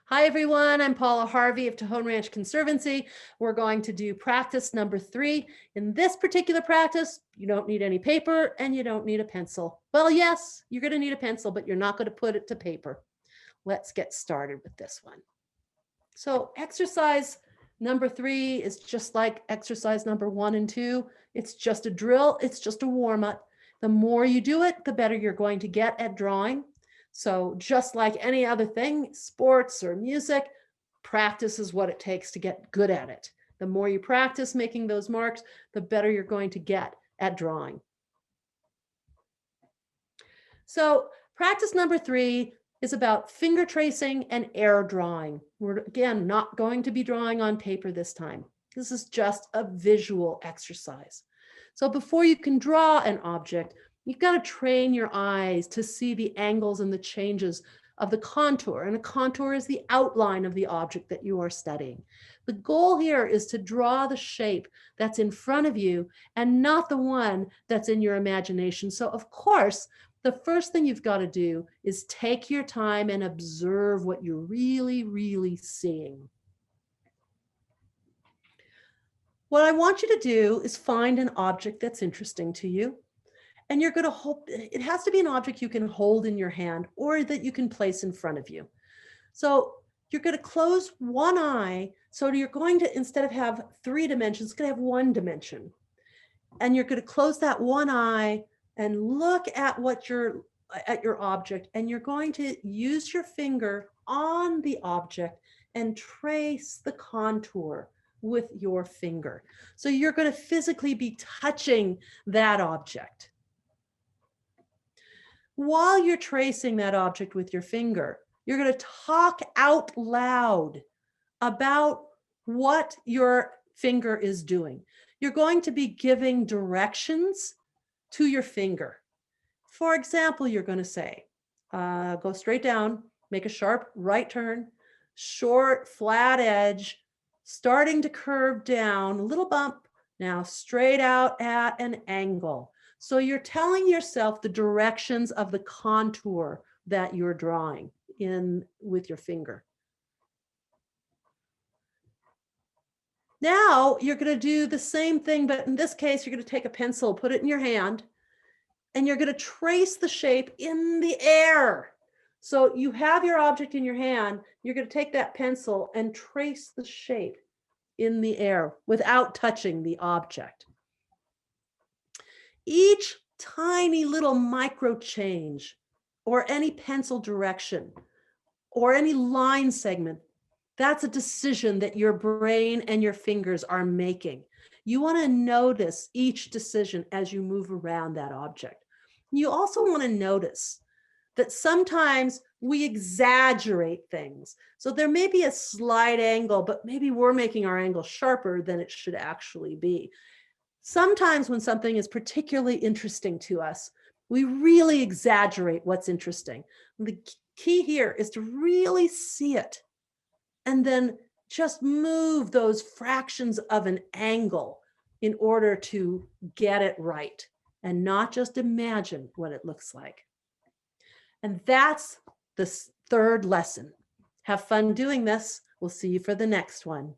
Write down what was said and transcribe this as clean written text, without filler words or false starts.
Hi everyone, I'm Paula Harvey of Tejon Ranch Conservancy. We're going to do practice number 3. In this particular practice, you don't need any paper and you don't need a pencil. Well, yes, you're going to need a pencil, but you're not going to put it to paper. Let's get started with this one. So exercise number 3 is just like exercise number 1 and 2. It's just a drill. It's just a warm up. The more you do it, the better you're going to get at drawing. So just like any other thing, sports or music, practice is what it takes to get good at it. The more you practice making those marks, the better you're going to get at drawing. So practice number 3 is about finger tracing and air drawing. We're again not going to be drawing on paper this time. This is just a visual exercise. So before you can draw an object, you've got to train your eyes to see the angles and the changes of the contour. And a contour is the outline of the object that you are studying. The goal here is to draw the shape that's in front of you and not the one that's in your imagination. So of course, the first thing you've got to do is take your time and observe what you're really seeing. What I want you to do is find an object that's interesting to you. And you're going to hold, it has to be an object you can hold in your hand or that you can place in front of you. So you're going to close one eye. So you're going to, instead of have 3 dimensions, it's going to have 1 dimension. And you're going to close that one eye and look at your object, and you're going to use your finger on the object and trace the contour with your finger. So you're going to physically be touching that object. While you're tracing that object with your finger, you're going to talk out loud about what your finger is doing. You're going to be giving directions to your finger. For example, you're going to say, go straight down, make a sharp right turn, short, flat edge, starting to curve down, a little bump, now straight out at an angle. So you're telling yourself the directions of the contour that you're drawing in with your finger. Now you're going to do the same thing, but in this case, you're going to take a pencil, put it in your hand, and you're going to trace the shape in the air. So you have your object in your hand, you're going to take that pencil and trace the shape in the air without touching the object. Each tiny little micro change or any pencil direction or any line segment, that's a decision that your brain and your fingers are making. You want to notice each decision as you move around that object. You also want to notice that sometimes we exaggerate things. So there may be a slight angle, but maybe we're making our angle sharper than it should actually be. Sometimes when something is particularly interesting to us, we really exaggerate what's interesting. The key here is to really see it and then just move those fractions of an angle in order to get it right and not just imagine what it looks like. And that's the 3rd lesson. Have fun doing this. We'll see you for the next one.